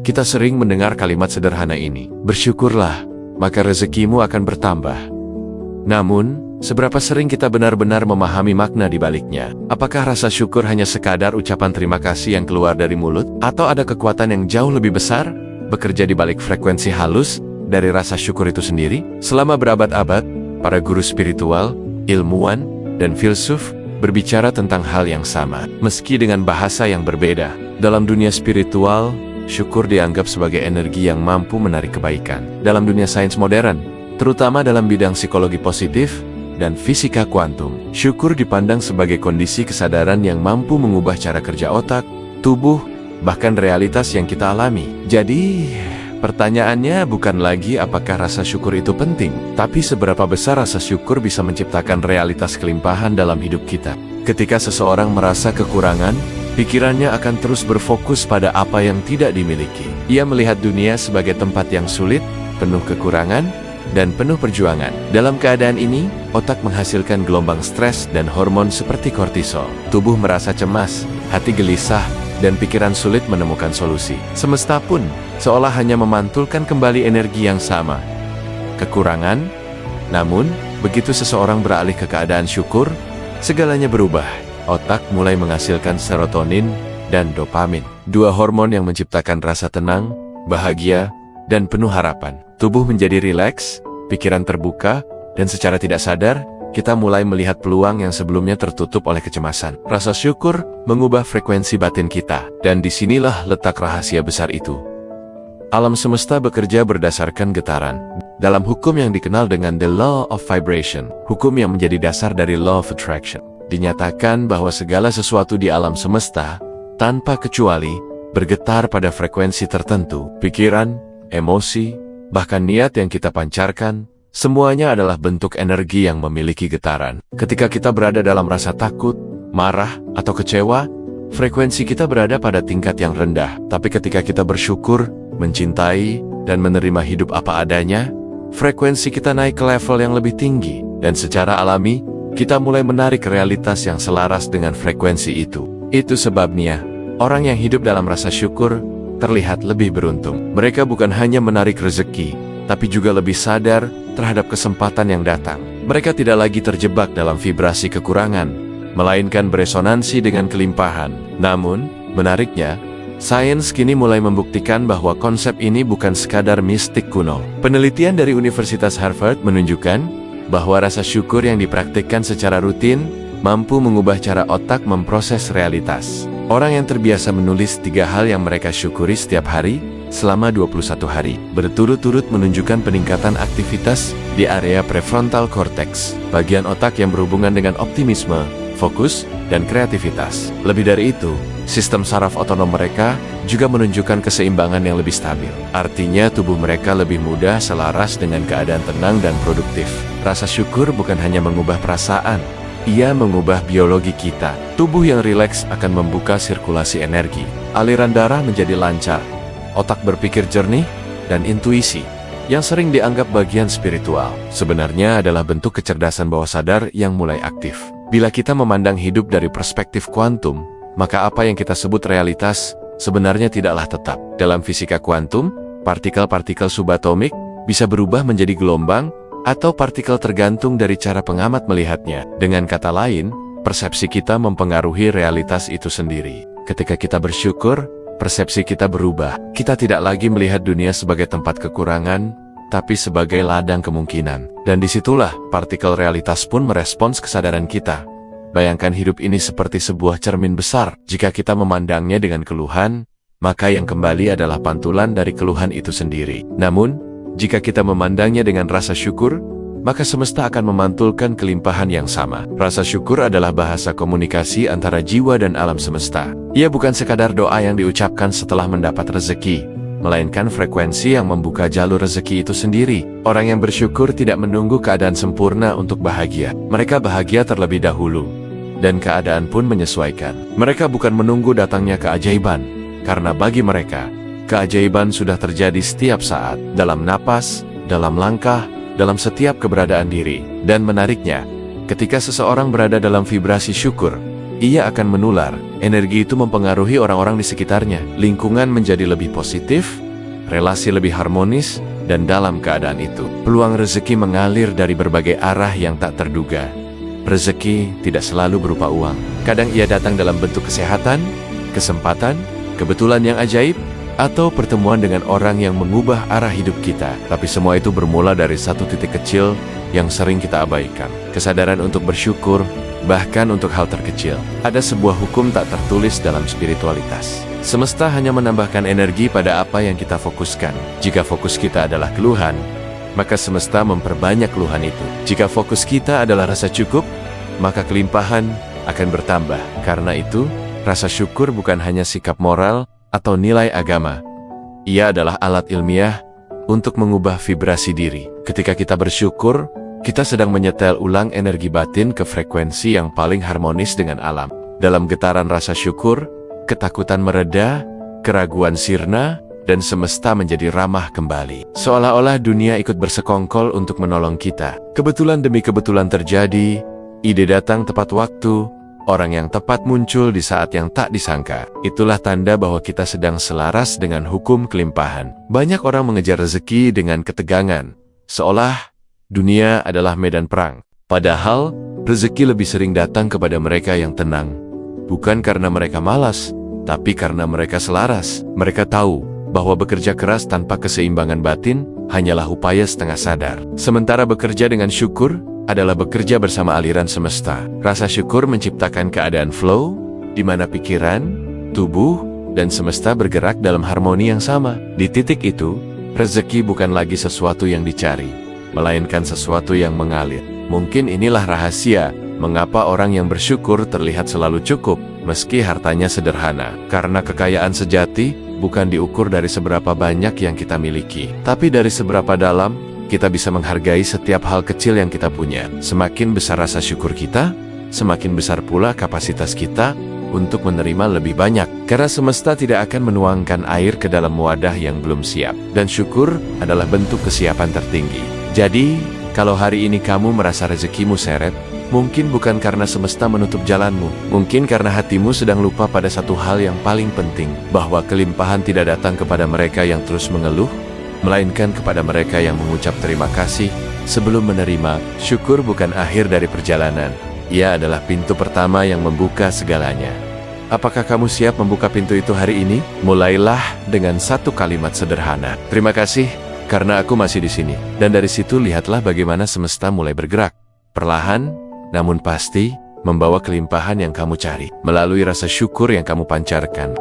kita sering mendengar kalimat sederhana ini, bersyukurlah, maka rezekimu akan bertambah. Namun, seberapa sering kita benar-benar memahami makna di baliknya? Apakah rasa syukur hanya sekadar ucapan terima kasih yang keluar dari mulut? Atau ada kekuatan yang jauh lebih besar, bekerja di balik frekuensi halus dari rasa syukur itu sendiri? Selama berabad-abad, para guru spiritual, ilmuwan, dan filsuf berbicara tentang hal yang sama, meski dengan bahasa yang berbeda. Dalam dunia spiritual, syukur dianggap sebagai energi yang mampu menarik kebaikan. Dalam dunia sains modern, terutama dalam bidang psikologi positif dan fisika kuantum, syukur dipandang sebagai kondisi kesadaran yang mampu mengubah cara kerja otak, tubuh, bahkan realitas yang kita alami. Jadi, pertanyaannya bukan lagi apakah rasa syukur itu penting, tapi seberapa besar rasa syukur bisa menciptakan realitas kelimpahan dalam hidup kita. Ketika seseorang merasa kekurangan, pikirannya akan terus berfokus pada apa yang tidak dimiliki. Ia melihat dunia sebagai tempat yang sulit, penuh kekurangan, dan penuh perjuangan. Dalam keadaan ini, otak menghasilkan gelombang stres dan hormon seperti kortisol. Tubuh merasa cemas, hati gelisah, dan pikiran sulit menemukan solusi. Semesta pun seolah hanya memantulkan kembali energi yang sama, kekurangan. Namun, begitu seseorang beralih ke keadaan syukur, segalanya berubah. Otak mulai menghasilkan serotonin dan dopamin, dua hormon yang menciptakan rasa tenang, bahagia, dan penuh harapan. Tubuh menjadi rileks, pikiran terbuka, dan secara tidak sadar, kita mulai melihat peluang yang sebelumnya tertutup oleh kecemasan. Rasa syukur mengubah frekuensi batin kita, dan disinilah letak rahasia besar itu. Alam semesta bekerja berdasarkan getaran. Dalam hukum yang dikenal dengan The Law of Vibration, hukum yang menjadi dasar dari Law of Attraction, dinyatakan bahwa segala sesuatu di alam semesta, tanpa kecuali, bergetar pada frekuensi tertentu. Pikiran, emosi, bahkan niat yang kita pancarkan, semuanya adalah bentuk energi yang memiliki getaran. Ketika kita berada dalam rasa takut, marah, atau kecewa, frekuensi kita berada pada tingkat yang rendah. Tapi ketika kita bersyukur, mencintai, dan menerima hidup apa adanya, frekuensi kita naik ke level yang lebih tinggi. Dan secara alami, kita mulai menarik realitas yang selaras dengan frekuensi itu. Itu sebabnya, orang yang hidup dalam rasa syukur terlihat lebih beruntung. Mereka bukan hanya menarik rezeki, tapi juga lebih sadar terhadap kesempatan yang datang. Mereka tidak lagi terjebak dalam vibrasi kekurangan, melainkan beresonansi dengan kelimpahan. Namun, menariknya, sains kini mulai membuktikan bahwa konsep ini bukan sekadar mistik kuno. Penelitian dari Universitas Harvard menunjukkan bahwa rasa syukur yang dipraktikkan secara rutin mampu mengubah cara otak memproses realitas. Orang yang terbiasa menulis 3 hal yang mereka syukuri setiap hari selama 21 hari berturut-turut menunjukkan peningkatan aktivitas di area prefrontal cortex, bagian otak yang berhubungan dengan optimisme, fokus, dan kreativitas. Lebih dari itu, sistem saraf otonom mereka juga menunjukkan keseimbangan yang lebih stabil. Artinya tubuh mereka lebih mudah selaras dengan keadaan tenang dan produktif. Rasa syukur bukan hanya mengubah perasaan, ia mengubah biologi kita. Tubuh yang rileks akan membuka sirkulasi energi, aliran darah menjadi lancar, otak berpikir jernih, dan intuisi, yang sering dianggap bagian spiritual, sebenarnya adalah bentuk kecerdasan bawah sadar yang mulai aktif. Bila kita memandang hidup dari perspektif kuantum, maka apa yang kita sebut realitas sebenarnya tidaklah tetap. Dalam fisika kuantum, partikel-partikel subatomik bisa berubah menjadi gelombang atau partikel tergantung dari cara pengamat melihatnya. Dengan kata lain, persepsi kita mempengaruhi realitas itu sendiri. Ketika kita bersyukur, persepsi kita berubah. Kita tidak lagi melihat dunia sebagai tempat kekurangan, tapi sebagai ladang kemungkinan. Dan disitulah partikel realitas pun merespons kesadaran kita. Bayangkan hidup ini seperti sebuah cermin besar. Jika kita memandangnya dengan keluhan, maka yang kembali adalah pantulan dari keluhan itu sendiri. Namun, jika kita memandangnya dengan rasa syukur, maka semesta akan memantulkan kelimpahan yang sama. Rasa syukur adalah bahasa komunikasi antara jiwa dan alam semesta. Ia bukan sekadar doa yang diucapkan setelah mendapat rezeki, melainkan frekuensi yang membuka jalur rezeki itu sendiri. Orang yang bersyukur tidak menunggu keadaan sempurna untuk bahagia. Mereka bahagia terlebih dahulu, dan keadaan pun menyesuaikan. Mereka bukan menunggu datangnya keajaiban, karena bagi mereka, keajaiban sudah terjadi setiap saat, dalam napas, dalam langkah, dalam setiap keberadaan diri. Dan menariknya, ketika seseorang berada dalam vibrasi syukur, ia akan menular energi itu mempengaruhi orang-orang di sekitarnya. Lingkungan menjadi lebih positif, relasi lebih harmonis, dan dalam keadaan itu, peluang rezeki mengalir dari berbagai arah yang tak terduga. Rezeki tidak selalu berupa uang. Kadang ia datang dalam bentuk kesehatan, kesempatan, kebetulan yang ajaib, atau pertemuan dengan orang yang mengubah arah hidup kita. Tapi semua itu bermula dari satu titik kecil yang sering kita abaikan. Kesadaran untuk bersyukur, bahkan untuk hal terkecil. Ada sebuah hukum tak tertulis dalam spiritualitas. Semesta hanya menambahkan energi pada apa yang kita fokuskan. Jika fokus kita adalah keluhan, maka semesta memperbanyak keluhan itu. Jika fokus kita adalah rasa cukup, maka kelimpahan akan bertambah. Karena itu, rasa syukur bukan hanya sikap moral atau nilai agama. Ia adalah alat ilmiah untuk mengubah vibrasi diri. Ketika kita bersyukur, kita sedang menyetel ulang energi batin ke frekuensi yang paling harmonis dengan alam. Dalam getaran rasa syukur, ketakutan mereda, keraguan sirna, dan semesta menjadi ramah kembali. Seolah-olah dunia ikut bersekongkol untuk menolong kita. Kebetulan demi kebetulan terjadi, ide datang tepat waktu, orang yang tepat muncul di saat yang tak disangka. Itulah tanda bahwa kita sedang selaras dengan hukum kelimpahan. Banyak orang mengejar rezeki dengan ketegangan, seolah dunia adalah medan perang. Padahal, rezeki lebih sering datang kepada mereka yang tenang. Bukan karena mereka malas, tapi karena mereka selaras. Mereka tahu bahwa bekerja keras tanpa keseimbangan batin hanyalah upaya setengah sadar. Sementara bekerja dengan syukur adalah bekerja bersama aliran semesta. Rasa syukur menciptakan keadaan flow, di mana pikiran, tubuh, dan semesta bergerak dalam harmoni yang sama. Di titik itu, rezeki bukan lagi sesuatu yang dicari, melainkan sesuatu yang mengalir. Mungkin inilah rahasia mengapa orang yang bersyukur terlihat selalu cukup, meski hartanya sederhana. Karena kekayaan sejati bukan diukur dari seberapa banyak yang kita miliki, tapi dari seberapa dalam kita bisa menghargai setiap hal kecil yang kita punya. Semakin besar rasa syukur kita, semakin besar pula kapasitas kita untuk menerima lebih banyak. Karena semesta tidak akan menuangkan air ke dalam wadah yang belum siap. Dan syukur adalah bentuk kesiapan tertinggi. Jadi, kalau hari ini kamu merasa rezekimu seret, mungkin bukan karena semesta menutup jalanmu. Mungkin karena hatimu sedang lupa pada satu hal yang paling penting, bahwa kelimpahan tidak datang kepada mereka yang terus mengeluh, melainkan kepada mereka yang mengucap terima kasih sebelum menerima. Syukur bukan akhir dari perjalanan. Ia adalah pintu pertama yang membuka segalanya. Apakah kamu siap membuka pintu itu hari ini? Mulailah dengan satu kalimat sederhana. Terima kasih, karena aku masih di sini. Dan dari situ lihatlah bagaimana semesta mulai bergerak. Perlahan, namun pasti, membawa kelimpahan yang kamu cari, melalui rasa syukur yang kamu pancarkan.